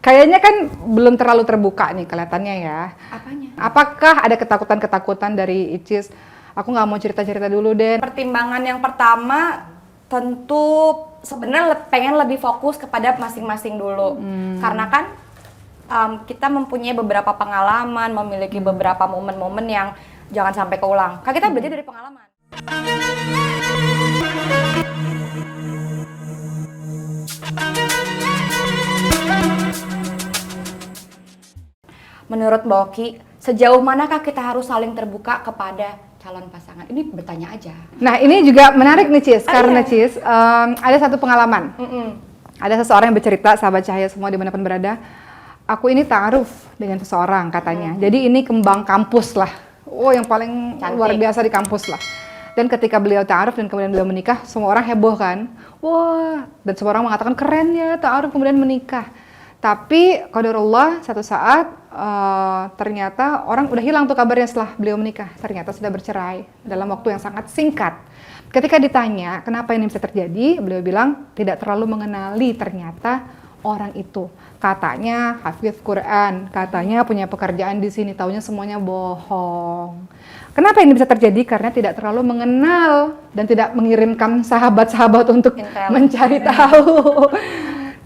Kayaknya kan belum terlalu terbuka nih kelihatannya ya. Apanya? Apakah ada ketakutan-ketakutan dari Icis? Aku nggak mau cerita-cerita dulu deh. Pertimbangan yang pertama tentu sebenarnya pengen lebih fokus kepada masing-masing dulu. Karena kan kita mempunyai beberapa pengalaman, memiliki beberapa momen-momen yang jangan sampai keulang. Kan kita belajar dari pengalaman. Menurut Mbak Oki, sejauh manakah kita harus saling terbuka kepada calon pasangan? Ini bertanya aja. Nah ini juga menarik nih Cis, karena iya. Cis ada satu pengalaman. Ada seseorang yang bercerita, sahabat cahaya semua dimanapun berada. Aku ini ta'aruf dengan seseorang katanya. Jadi ini kembang kampus lah. Oh yang paling Cantik. luar biasa di kampus lah. Dan ketika beliau ta'aruf dan kemudian beliau menikah, semua orang heboh kan. Wah, dan semua orang mengatakan keren ya ta'aruf kemudian menikah. Tapi qadarullah satu saat ternyata orang udah hilang tuh kabarnya setelah beliau menikah. Ternyata sudah bercerai dalam waktu yang sangat singkat. Ketika ditanya kenapa ini bisa terjadi, beliau bilang tidak terlalu mengenali ternyata orang itu. Katanya hafiz Quran, katanya punya pekerjaan di sini, taunya semuanya bohong. Kenapa ini bisa terjadi? Karena tidak terlalu mengenal dan tidak mengirimkan sahabat-sahabat untuk mencari tahu.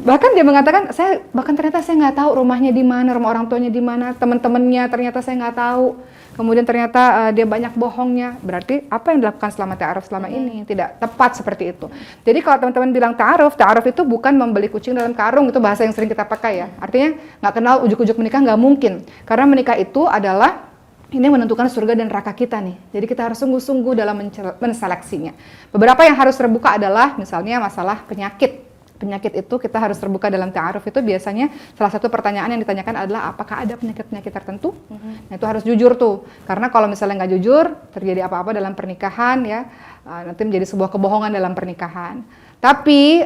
Bahkan dia mengatakan, ternyata saya nggak tahu rumahnya di mana, rumah orang tuanya di mana, teman-temannya ternyata saya nggak tahu. Kemudian ternyata dia banyak bohongnya. Berarti apa yang dilakukan selama ta'aruf selama ini tidak tepat seperti itu. Jadi kalau teman-teman bilang ta'aruf itu bukan membeli kucing dalam karung, itu bahasa yang sering kita pakai ya. Artinya nggak kenal ujuk-ujuk menikah nggak mungkin. Karena menikah itu adalah ini menentukan surga dan neraka kita nih. Jadi kita harus sungguh-sungguh dalam menseleksinya. Beberapa yang harus terbuka adalah misalnya masalah penyakit. Penyakit itu kita harus terbuka dalam ta'aruf itu biasanya salah satu pertanyaan yang ditanyakan adalah apakah ada penyakit-penyakit tertentu? Nah itu harus jujur tuh, karena kalau misalnya nggak jujur terjadi apa-apa dalam pernikahan ya nanti menjadi sebuah kebohongan dalam pernikahan. Tapi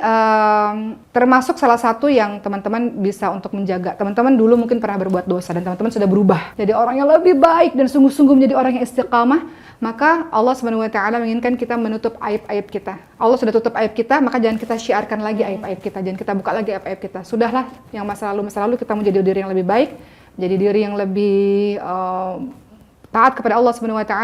termasuk salah satu yang teman-teman bisa untuk menjaga, teman-teman dulu mungkin pernah berbuat dosa dan teman-teman sudah berubah jadi orang yang lebih baik dan sungguh-sungguh menjadi orang yang istiqamah. Maka Allah SWT menginginkan kita menutup aib-aib kita. Allah sudah tutup aib kita, maka jangan kita syiarkan lagi aib-aib kita, jangan kita buka lagi aib-aib kita. Sudahlah, yang masa lalu kita menjadi diri yang lebih baik, jadi diri yang lebih taat kepada Allah SWT,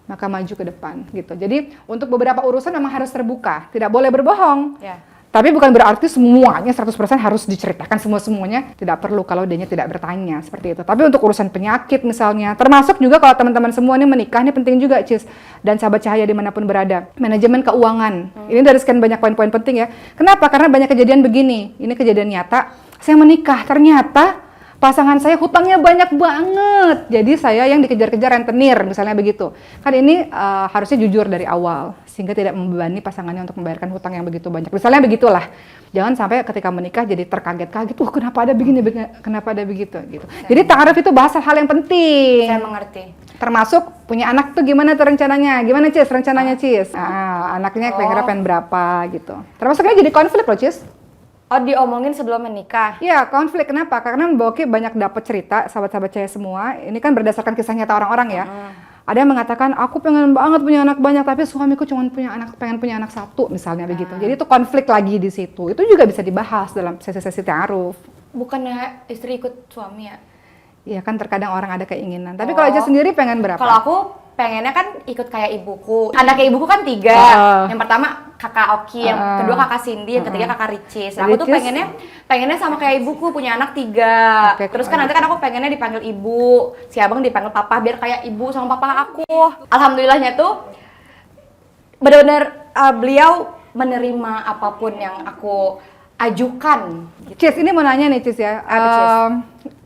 maka maju ke depan gitu. Jadi untuk beberapa urusan memang harus terbuka, tidak boleh berbohong. Ya. Tapi bukan berarti semuanya 100% harus diceritakan semuanya, tidak perlu kalau dianya tidak bertanya seperti itu. Tapi untuk urusan penyakit misalnya, termasuk juga kalau teman-teman semua ini menikah, ini penting juga Cis, dan sahabat cahaya dimanapun berada. Manajemen keuangan, ini dari sekian banyak poin-poin penting ya. Kenapa? Karena banyak kejadian begini, ini kejadian nyata, saya menikah ternyata pasangan saya hutangnya banyak banget, jadi saya yang dikejar-kejar rentenir, misalnya begitu. Kan ini harusnya jujur dari awal, sehingga tidak membebani pasangannya untuk membayarkan hutang yang begitu banyak. Misalnya begitulah, jangan sampai ketika menikah jadi terkaget-kaget, kenapa ada begini, kenapa ada begitu, gitu. Jadi ta'aruf itu bahasa hal yang penting. Saya mengerti. Termasuk punya anak tuh gimana tuh rencananya, gimana Cis, rencananya Cis? Anaknya kira-kira pengen berapa gitu. Termasuknya jadi konflik loh Cis. Oh, diomongin sebelum menikah? Iya, konflik. Kenapa? Karena Mbak Oki banyak dapat cerita, sahabat-sahabat cahaya semua. Ini kan berdasarkan kisah nyata orang-orang ya. Ada yang mengatakan, aku pengen banget punya anak banyak, tapi suamiku cuma pengen punya anak satu, misalnya begitu. Jadi itu konflik lagi di situ. Itu juga bisa dibahas dalam sesi-sesi ta'aruf. Bukannya istri ikut suami ya? Iya kan terkadang orang ada keinginan. Tapi kalau aja sendiri pengen berapa? Kalau aku pengennya kan ikut kayak ibuku. Anaknya ibuku kan 3. Yang pertama kakak Oki, yang kedua kakak Cindy, yang ketiga kakak Ricis. Aku tuh pengennya sama kayak ibuku, punya anak 3. Terus kan nanti kan aku pengennya dipanggil ibu, si abang dipanggil papa, biar kayak ibu sama papa aku. Alhamdulillahnya tuh benar-benar beliau menerima apapun yang aku ajukan. Cis, ini mau nanya nih Cis ya.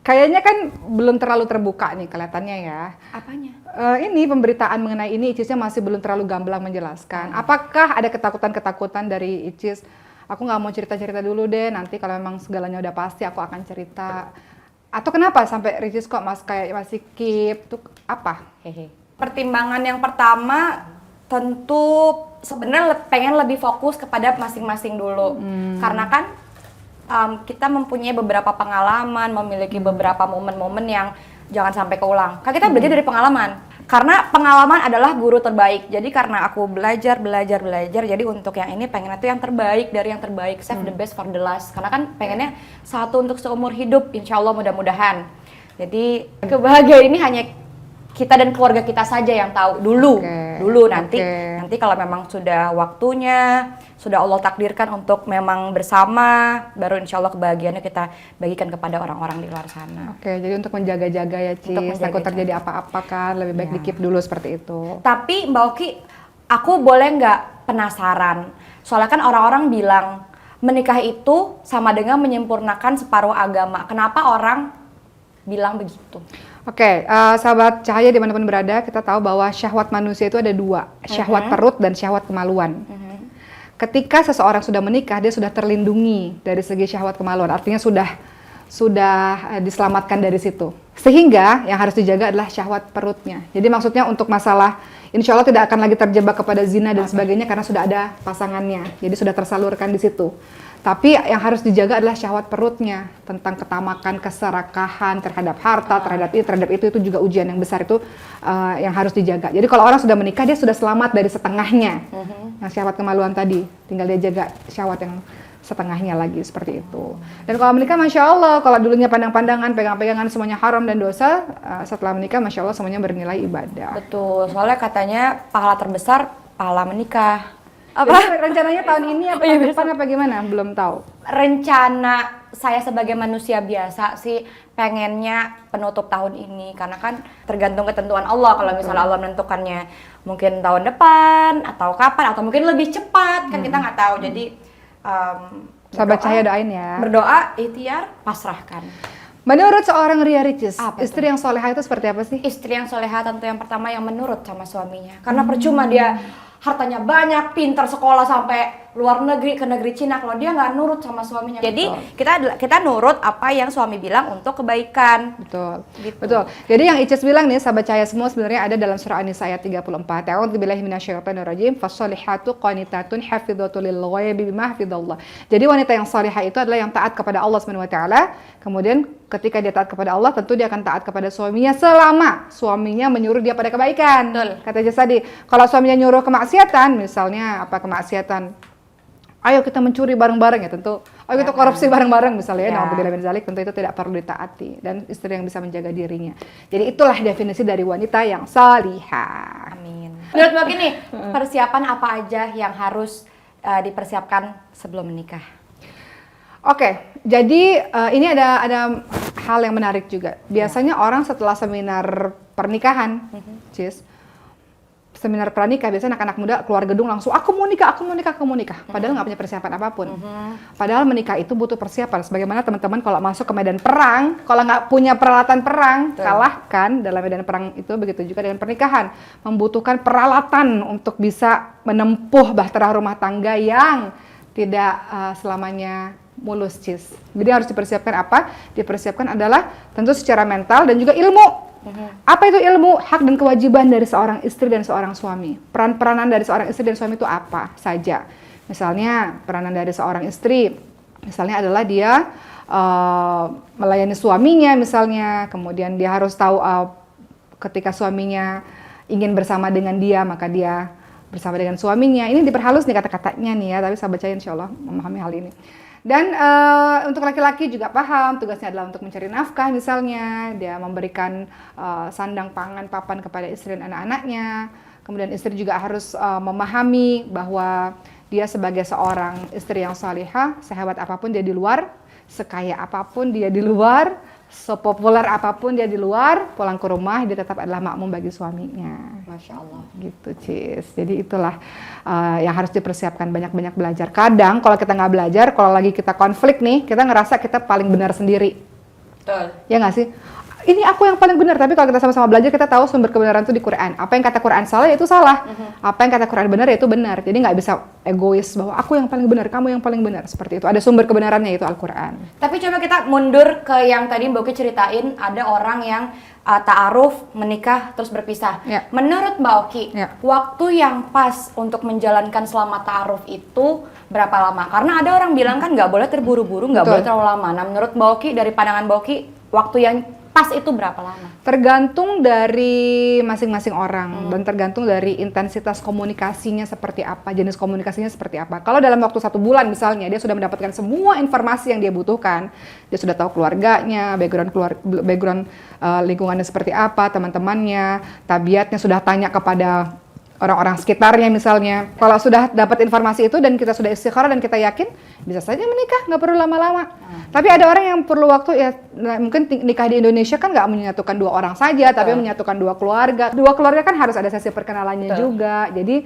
Kayaknya kan belum terlalu terbuka nih kelihatannya ya. Apanya? Ini pemberitaan mengenai ini Icisnya masih belum terlalu gamblang menjelaskan. Apakah ada ketakutan-ketakutan dari Icis? Aku nggak mau cerita-cerita dulu deh, nanti kalau memang segalanya udah pasti aku akan cerita. Atau kenapa sampai Icis kok masih keep? Tuh apa? Pertimbangan yang pertama tentu sebenarnya pengen lebih fokus kepada masing-masing dulu. Karena kan kita mempunyai beberapa pengalaman, memiliki beberapa momen-momen yang jangan sampai keulang. Kan kita belajar dari pengalaman. Karena pengalaman adalah guru terbaik. Jadi karena aku belajar, jadi untuk yang ini pengennya tuh yang terbaik dari yang terbaik, save the best for the last. Karena kan pengennya satu untuk seumur hidup, insya Allah mudah-mudahan. Jadi kebahagiaan ini hanya kita dan keluarga kita saja yang tahu dulu. Nanti kalau memang sudah waktunya, sudah Allah takdirkan untuk memang bersama, baru insya Allah kebahagiaannya kita bagikan kepada orang-orang di luar sana. Jadi untuk menjaga-jaga ya Cis, takut terjadi apa-apa kan, lebih baik di-keep dulu seperti itu. Tapi Mbak Oki, aku boleh nggak penasaran? Soalnya kan orang-orang bilang menikah itu sama dengan menyempurnakan separuh agama. Kenapa orang bilang begitu? Sahabat Cahaya dimanapun berada, kita tahu bahwa syahwat manusia itu ada dua, syahwat perut dan syahwat kemaluan. Ketika seseorang sudah menikah, dia sudah terlindungi dari segi syahwat kemaluan, artinya sudah diselamatkan dari situ. Sehingga yang harus dijaga adalah syahwat perutnya. Jadi maksudnya untuk masalah, insya Allah tidak akan lagi terjebak kepada zina dan sebagainya karena sudah ada pasangannya. Jadi sudah tersalurkan di situ. Tapi yang harus dijaga adalah syahwat perutnya, tentang ketamakan, keserakahan terhadap harta, terhadap itu juga ujian yang besar itu yang harus dijaga. Jadi kalau orang sudah menikah, dia sudah selamat dari setengahnya. Yang syahwat kemaluan tadi, tinggal dia jaga syahwat yang setengahnya lagi, seperti itu. Dan kalau menikah, Masya Allah, kalau dulunya pandang-pandangan, pegang-pegangan semuanya haram dan dosa, setelah menikah, Masya Allah semuanya bernilai ibadah. Betul, soalnya katanya pahala terbesar, pahala menikah. Jadi rencananya tahun ini apa tahun depan apa gimana? Belum tahu. Rencana saya sebagai manusia biasa sih pengennya penutup tahun ini, karena kan tergantung ketentuan Allah. Kalau misalnya Allah menentukannya mungkin tahun depan atau kapan atau mungkin lebih cepat, kan kita nggak tahu. Jadi sahabat Cahaya doain ya. Berdoa, ikhtiar, pasrahkan. Menurut seorang Ria Ricis, istri yang solehah itu seperti apa sih? Istri yang solehah tentu yang pertama yang menurut sama suaminya. Karena percuma dia hartanya banyak, pintar sekolah sampai luar negeri, ke negeri Cina, kalau dia nggak nurut sama suaminya. Jadi kita nurut apa yang suami bilang untuk kebaikan. Betul. Jadi yang Icis bilang nih, sahabat Cahaya semua, sebenarnya ada dalam surah An-Nisa ayat 34. A'udzubillahi minasyaitonirrajim. Fassolihatu qanitatun hafidhatul lil ghaibi bima hafidhallah. Jadi wanita yang salihah itu adalah yang taat kepada Allah Subhanahu wa taala. Kemudian ketika dia taat kepada Allah, tentu dia akan taat kepada suaminya selama suaminya menyuruh dia pada kebaikan. Betul. Kata Icis tadi, kalau suaminya nyuruh kemaksiatan, misalnya apa kemaksiatan? Ayo kita mencuri bareng-bareng ya, tentu. Ayo kita korupsi bareng-bareng misalnya, na'udzubillah min dzalik, tentu itu tidak perlu ditaati, dan istri yang bisa menjaga dirinya. Jadi itulah definisi dari wanita yang salihah. Amin. Menurut Mbak gini, persiapan apa aja yang harus dipersiapkan sebelum menikah? Jadi ini ada hal yang menarik juga. Biasanya orang setelah seminar pernikahan, seminar pranikah, biasanya anak-anak muda keluar gedung langsung, aku mau nikah. Padahal nggak punya persiapan apapun. Padahal menikah itu butuh persiapan. Sebagaimana teman-teman kalau masuk ke medan perang, kalau nggak punya peralatan perang, kalahkan dalam medan perang itu. Begitu juga dengan pernikahan, membutuhkan peralatan untuk bisa menempuh bahtera rumah tangga yang tidak selamanya mulus, Cis. Jadi harus dipersiapkan apa? Dipersiapkan adalah tentu secara mental dan juga ilmu. Apa itu ilmu? Hak dan kewajiban dari seorang istri dan seorang suami. Peran-peranan dari seorang istri dan suami itu apa saja? Misalnya peranan dari seorang istri, misalnya adalah dia melayani suaminya misalnya, kemudian dia harus tahu ketika suaminya ingin bersama dengan dia, maka dia bersama dengan suaminya. Ini diperhalus nih kata-katanya nih ya, tapi sahabat saya insya Allah memahami hal ini. Dan untuk laki-laki juga paham, tugasnya adalah untuk mencari nafkah misalnya, dia memberikan sandang, pangan, papan kepada istri dan anak-anaknya. Kemudian istri juga harus memahami bahwa dia sebagai seorang istri yang salihah, sehebat apapun dia di luar, sekaya apapun dia di luar, sepopuler apapun dia di luar, pulang ke rumah dia tetap adalah makmum bagi suaminya. Masya Allah. Gitu, Cis. Jadi itulah yang harus dipersiapkan, banyak-banyak belajar. Kadang kalau kita nggak belajar, kalau lagi kita konflik nih, kita ngerasa kita paling benar sendiri. Betul. Ya nggak sih? Ini aku yang paling benar, tapi kalau kita sama-sama belajar, kita tahu sumber kebenaran itu di Quran. Apa yang kata Quran salah, ya itu salah. Apa yang kata Quran benar, ya itu benar. Jadi nggak bisa egois bahwa aku yang paling benar, kamu yang paling benar. Seperti itu. Ada sumber kebenarannya, yaitu Al-Quran. Tapi coba kita mundur ke yang tadi Mbak Oki ceritain, ada orang yang ta'aruf, menikah, terus berpisah. Ya. Menurut Mbak Oki, waktu yang pas untuk menjalankan selama ta'aruf itu berapa lama? Karena ada orang bilang kan nggak boleh terburu-buru, nggak boleh terlalu lama. Nah menurut Mbak Oki, dari pandangan Mbak Oki, waktu yang pas itu berapa lama? Tergantung dari masing-masing orang dan tergantung dari intensitas komunikasinya seperti apa, jenis komunikasinya seperti apa. Kalau dalam waktu 1 bulan misalnya dia sudah mendapatkan semua informasi yang dia butuhkan, dia sudah tahu keluarganya, background lingkungannya seperti apa, teman-temannya, tabiatnya, sudah tanya kepada orang-orang sekitarnya misalnya. Kalau sudah dapat informasi itu dan kita sudah istikharah dan kita yakin, bisa saja menikah, nggak perlu lama-lama. Tapi ada orang yang perlu waktu ya, mungkin nikah di Indonesia kan nggak menyatukan 2 orang saja, tapi menyatukan 2 keluarga. 2 keluarga kan harus ada sesi perkenalannya juga. Jadi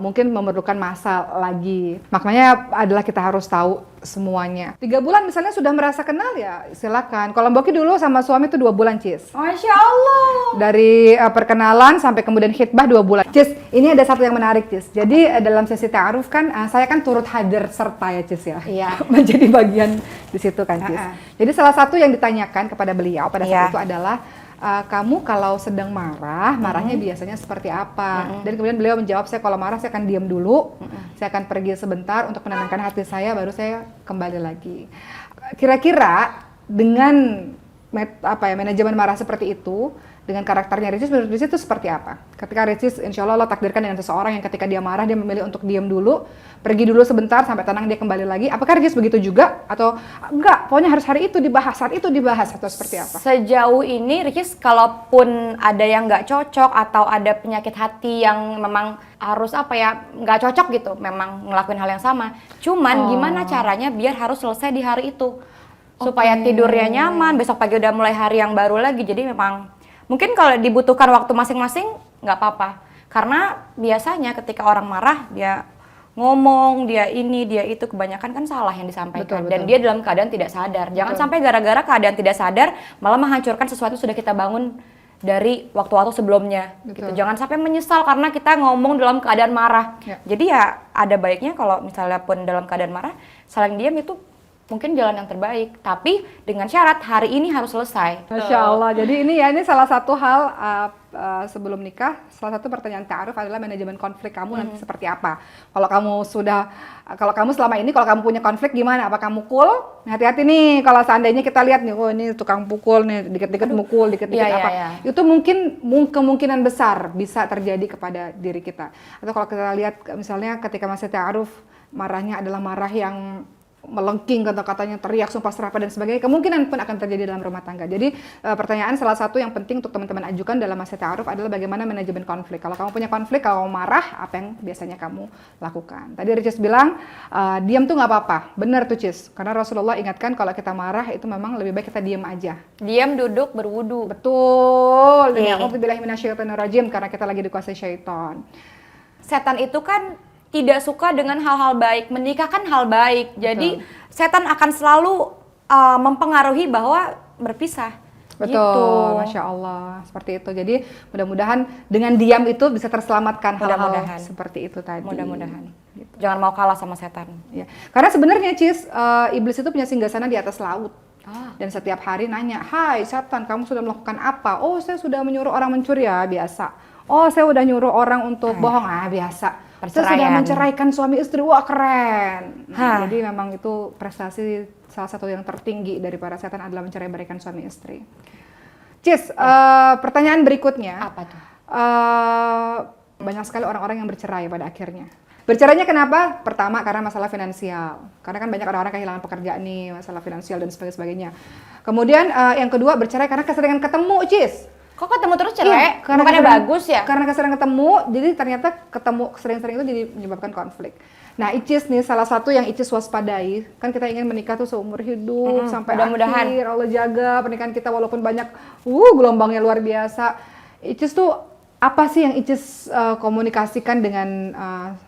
mungkin memerlukan masa lagi. Makanya adalah kita harus tahu semuanya. 3 bulan misalnya sudah merasa kenal ya silakan. Kalau Mbok Ki dulu sama suami itu 2 bulan, Cis. Masya Allah. Dari perkenalan sampai kemudian khitbah 2 bulan. Cis, ini ada satu yang menarik, Cis. Jadi dalam sesi ta'aruf kan saya kan turut hadir serta ya, Cis ya. Iya. Menjadi bagian di situ kan, Cis. Jadi salah satu yang ditanyakan kepada beliau pada saat itu adalah kamu kalau sedang marah, marahnya biasanya seperti apa? Dan kemudian beliau menjawab, saya kalau marah saya akan diam dulu, saya akan pergi sebentar untuk menenangkan hati saya, baru saya kembali lagi. Kira-kira dengan manajemen marah seperti itu, dengan karakternya Ricis, menurut Ricis itu seperti apa? Ketika Ricis, insya Allah takdirkan dengan seseorang yang ketika dia marah, dia memilih untuk diam dulu, pergi dulu sebentar, sampai tenang dia kembali lagi. Apakah Ricis begitu juga? Atau enggak, pokoknya harus hari itu dibahas, saat itu dibahas, atau seperti apa? Sejauh ini Ricis, kalaupun ada yang nggak cocok, atau ada penyakit hati yang memang harus nggak cocok gitu, memang ngelakuin hal yang sama. Cuman gimana caranya biar harus selesai di hari itu? Supaya tidurnya nyaman, besok pagi udah mulai hari yang baru lagi. Jadi memang mungkin kalau dibutuhkan waktu masing-masing nggak apa-apa, karena biasanya ketika orang marah dia ngomong, dia ini, dia itu, kebanyakan kan salah yang disampaikan. Dan dia dalam keadaan tidak sadar. Jangan sampai gara-gara keadaan tidak sadar malah menghancurkan sesuatu yang sudah kita bangun dari waktu-waktu sebelumnya. Gitu. Jangan sampai menyesal karena kita ngomong dalam keadaan marah. Jadi ya ada baiknya kalau misalnya pun dalam keadaan marah, saling diam itu mungkin jalan yang terbaik, tapi dengan syarat hari ini harus selesai. Masya Allah. Jadi ini salah satu hal sebelum nikah, salah satu pertanyaan ta'aruf adalah manajemen konflik kamu nanti seperti apa. Kalau kamu selama ini, kalau kamu punya konflik gimana? Apa kamu cool? Hati-hati nih, kalau seandainya kita lihat nih, oh ini tukang pukul nih, dikit-dikit mukul, dikit-dikit Itu mungkin kemungkinan besar bisa terjadi kepada diri kita. Atau kalau kita lihat misalnya ketika masih ta'aruf, marahnya adalah marah yang melengking, kata-katanya teriak, sumpah serapah dan sebagainya, kemungkinan pun akan terjadi dalam rumah tangga. Jadi pertanyaan salah satu yang penting untuk teman-teman ajukan dalam masa ta'aruf adalah bagaimana manajemen konflik. Kalau kamu punya konflik, kalau kamu marah, apa yang biasanya kamu lakukan? Tadi Ricis bilang, diam tuh nggak apa-apa. Benar tuh, Cis. Karena Rasulullah ingatkan kalau kita marah itu memang lebih baik kita diam aja. Diam, duduk, berwudu. Betul. Dan a'udzubillahi minasyaitonirrajim, karena kita lagi dikuasai syaitan. Setan itu kan tidak suka dengan hal-hal baik, menikah kan hal baik. Jadi setan akan selalu mempengaruhi bahwa berpisah. Betul, gitu. Masya Allah, seperti itu. Jadi mudah-mudahan dengan diam itu bisa terselamatkan hal-hal seperti itu tadi. Mudah-mudahan. Gitu. Jangan mau kalah sama setan. Ya. Karena sebenarnya, Cis, iblis itu punya singgasana di atas laut. Dan setiap hari nanya, hai setan, kamu sudah melakukan apa? Oh, saya sudah menyuruh orang mencuri, ya biasa. Oh, saya udah nyuruh orang untuk bohong, biasa. Saya sudah menceraikan suami istri, wah keren. Jadi memang itu prestasi salah satu yang tertinggi dari para setan adalah mencerai-beraikan suami istri. Cis, pertanyaan berikutnya. Apa tuh? Banyak sekali orang-orang yang bercerai pada akhirnya. Bercerainya kenapa? Pertama karena masalah finansial. Karena kan banyak orang-orang kehilangan pekerjaan nih, masalah finansial dan sebagainya. Kemudian yang kedua bercerai karena keseringan ketemu, Cis. Kok ketemu terus cerai? Iya, karena bukannya bagus ya? Karena keseringan ketemu, jadi ternyata ketemu sering-sering itu jadi menyebabkan konflik. Nah, Icis nih salah satu yang Icis waspadai, kan kita ingin menikah tuh seumur hidup sampai akhir, Allah jaga pernikahan kita walaupun banyak gelombangnya luar biasa. Icis tuh apa sih yang Icis komunikasikan dengan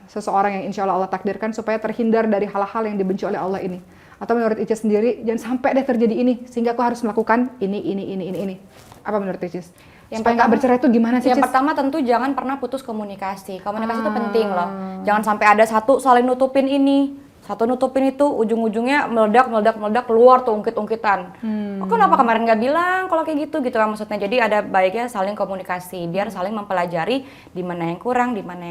seseorang yang insya Allah takdirkan supaya terhindar dari hal-hal yang dibenci oleh Allah ini? Atau menurut Icis sendiri, jangan sampai deh terjadi ini, sehingga aku harus melakukan ini. Apa menurut Icis? Supaya nggak bercerai itu gimana sih, Yang pertama tentu jangan pernah putus komunikasi. Komunikasi itu penting loh. Jangan sampai ada satu saling nutupin ini, satu nutupin itu, ujung-ujungnya meledak keluar tuh ungkit-ungkitan. Kenapa kemarin nggak bilang kalau kayak gitu kan maksudnya. Jadi ada baiknya saling komunikasi, biar saling mempelajari di mana yang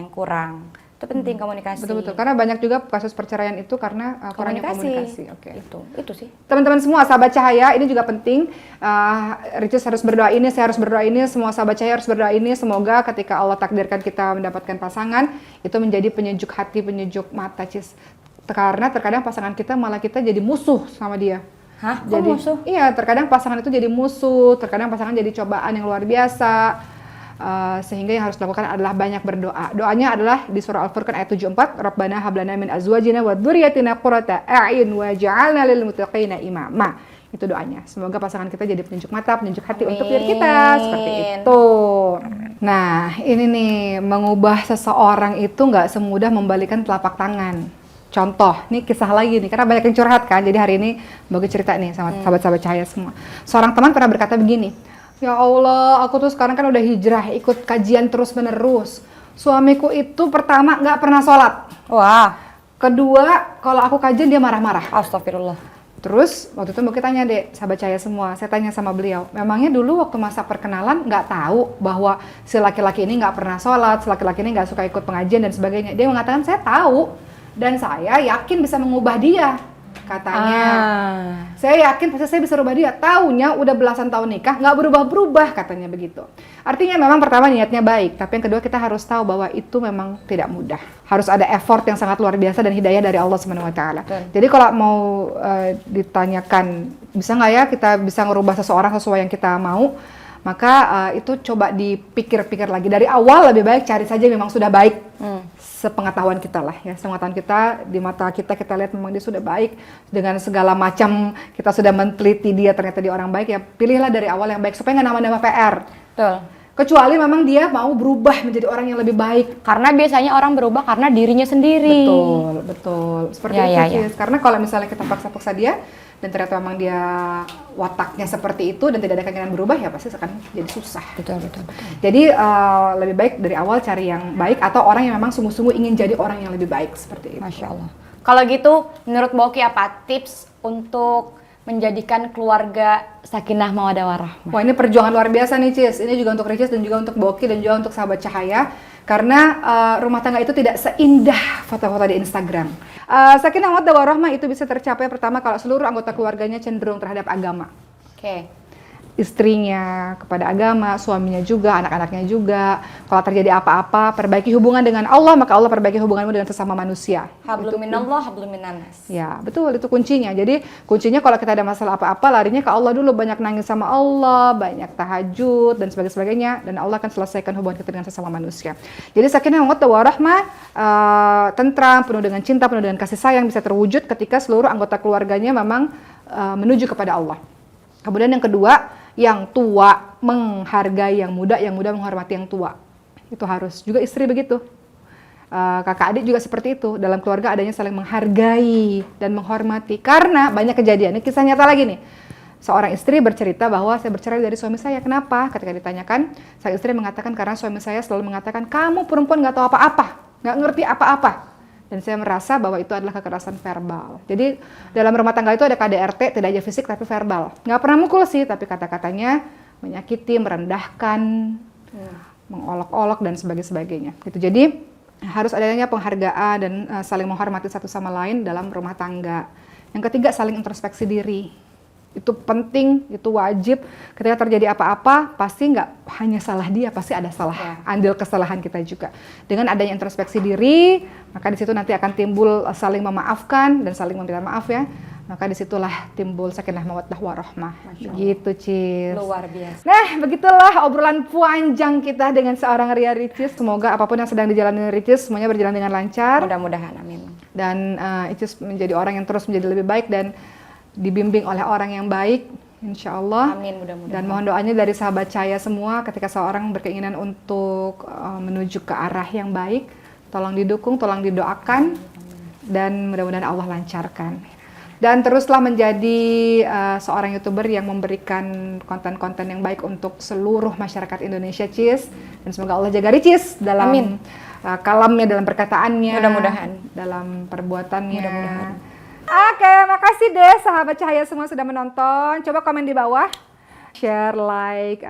kurang. Itu penting komunikasi. Betul-betul, karena banyak juga kasus perceraian itu karena kurangnya komunikasi. Oke. Itu sih. Teman-teman semua, sahabat cahaya, ini juga penting. Ricis harus berdoa ini, saya harus berdoa ini, semua sahabat cahaya harus berdoa ini. Semoga ketika Allah takdirkan kita mendapatkan pasangan, itu menjadi penyejuk hati, penyejuk mata, Cis. Karena terkadang pasangan kita malah kita jadi musuh sama dia. Hah? Jadi, musuh? Iya, terkadang pasangan itu jadi musuh, terkadang pasangan jadi cobaan yang luar biasa. Sehingga yang harus dilakukan adalah banyak berdoa. Doanya adalah di surah Al-Furqan ayat 74, Rabbana hab lana min azwajina wa dzurriyyatina qurrata a'yun waj'alna lil muttaqina imama. Itu doanya. Semoga pasangan kita jadi penunjuk mata, penunjuk hati untuk diri kita, seperti itu. Nah, ini nih, mengubah seseorang itu nggak semudah membalikan telapak tangan. Contoh, ini kisah lagi nih, karena banyak yang curhat kan. Jadi hari ini bagus cerita nih sama sahabat-sahabat cahaya semua. Seorang teman pernah berkata begini, ya Allah, aku tuh sekarang kan udah hijrah, ikut kajian terus-menerus. Suamiku itu pertama nggak pernah sholat. Wah. Kedua, kalau aku kajian dia marah-marah. Astagfirullah. Terus waktu itu Mbak tanya deh, sahabat cahaya semua, saya tanya sama beliau, memangnya dulu waktu masa perkenalan nggak tahu bahwa si laki-laki ini nggak pernah sholat, si laki-laki ini nggak suka ikut pengajian dan sebagainya. Dia mengatakan, saya tahu dan saya yakin bisa mengubah dia. Katanya, saya yakin pasti saya bisa rubah dia. Taunya udah belasan tahun nikah, nggak berubah-berubah, katanya begitu. Artinya memang pertama niatnya baik, tapi yang kedua kita harus tahu bahwa itu memang tidak mudah. Harus ada effort yang sangat luar biasa dan hidayah dari Allah SWT. Jadi kalau mau ditanyakan, bisa nggak ya kita bisa ngerubah seseorang sesuai yang kita mau, maka itu coba dipikir-pikir lagi. Dari awal lebih baik cari saja memang sudah baik. Sepengetahuan kita lah ya, sepengetahuan kita, di mata kita lihat memang dia sudah baik, dengan segala macam kita sudah meneliti dia ternyata dia orang baik, ya pilihlah dari awal yang baik supaya nggak nambah-nambah PR. Betul. Kecuali memang dia mau berubah menjadi orang yang lebih baik. Karena biasanya orang berubah karena dirinya sendiri. Betul. Seperti Ya. itu. Karena kalau misalnya kita paksa-paksa dia dan ternyata memang dia wataknya seperti itu dan tidak ada keinginan berubah, ya pasti akan jadi susah. Betul. Jadi lebih baik dari awal cari yang baik atau orang yang memang sungguh-sungguh ingin jadi orang yang lebih baik, seperti itu. Masya Allah. Kalau gitu, menurut Mbak Oki apa tips untuk menjadikan keluarga sakinah mawaddah warahmah? Wah, ini perjuangan luar biasa nih, Cis. Ini juga untuk Ricis dan juga untuk Boki dan juga untuk sahabat cahaya. Karena rumah tangga itu tidak seindah foto-foto di Instagram. Sakinah mawaddah warahmah itu bisa tercapai pertama kalau seluruh anggota keluarganya cenderung terhadap agama. Oke. Istrinya kepada agama, suaminya juga, anak-anaknya juga. Kalau terjadi apa-apa, perbaiki hubungan dengan Allah, maka Allah perbaiki hubunganmu dengan sesama manusia. Hablum minallah, hablum minannas. Ya, betul, itu kuncinya. Jadi kuncinya kalau kita ada masalah apa-apa, larinya ke Allah dulu, banyak nangis sama Allah, banyak tahajud dan sebagainya, dan Allah akan selesaikan hubungan kita dengan sesama manusia. Jadi sakinah mawaddah warahmah, tentram, penuh dengan cinta, penuh dengan kasih sayang bisa terwujud ketika seluruh anggota keluarganya memang menuju kepada Allah. Kemudian yang kedua, yang tua menghargai yang muda menghormati yang tua. Itu harus. Juga istri begitu. Kakak adik juga seperti itu. Dalam keluarga adanya saling menghargai dan menghormati. Karena banyak kejadian. Ini kisah nyata lagi nih. Seorang istri bercerita bahwa saya bercerai dari suami saya. Kenapa? Ketika ditanyakan, sang istri mengatakan karena suami saya selalu mengatakan, kamu perempuan nggak tahu apa-apa, nggak ngerti apa-apa. Dan saya merasa bahwa itu adalah kekerasan verbal. Jadi dalam rumah tangga itu ada KDRT, tidak aja fisik tapi verbal. Nggak pernah mukul sih, tapi kata-katanya menyakiti, merendahkan, mengolok-olok dan sebagainya. Gitu. Jadi harus adanya penghargaan dan saling menghormati satu sama lain dalam rumah tangga. Yang ketiga, saling introspeksi diri. Itu penting, itu wajib. Ketika terjadi apa-apa, pasti nggak hanya salah dia, pasti ada salah, andil kesalahan kita juga. Dengan adanya introspeksi diri, maka di situ nanti akan timbul saling memaafkan dan saling meminta maaf ya. Maka disitulah timbul sakinah mawaddah warahmah. Gitu, Cis. Luar biasa. Nah, begitulah obrolan panjang kita dengan seorang Ria Ricis. Semoga apapun yang sedang dijalani Ricis, semuanya berjalan dengan lancar. Mudah-mudahan, amin. Dan Ricis menjadi orang yang terus menjadi lebih baik dan dibimbing oleh orang yang baik, insya Allah. Amin, mudah-mudahan. Dan mohon doanya dari sahabat cahaya semua ketika seorang berkeinginan untuk menuju ke arah yang baik, tolong didukung, tolong didoakan, dan mudah-mudahan Allah lancarkan. Dan teruslah menjadi seorang YouTuber yang memberikan konten-konten yang baik untuk seluruh masyarakat Indonesia, Cis. Dan semoga Allah jaga Ricis dalam kalamnya, dalam perkataannya, mudah-mudahan, dalam perbuatannya. Mudah-mudahan. Oke, makasih deh sahabat cahaya semua sudah menonton. Coba komen di bawah. share, like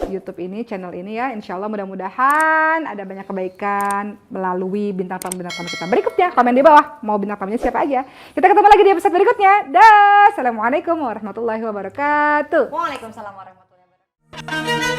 YouTube ini, channel ini ya. Insya Allah mudah-mudahan ada banyak kebaikan melalui bintang tamu kita berikutnya. Komen di bawah mau bintang tamunya siapa aja. Kita ketemu lagi di episode berikutnya. Dah, assalamualaikum warahmatullahi wabarakatuh. Waalaikumsalam warahmatullahi wabarakatuh.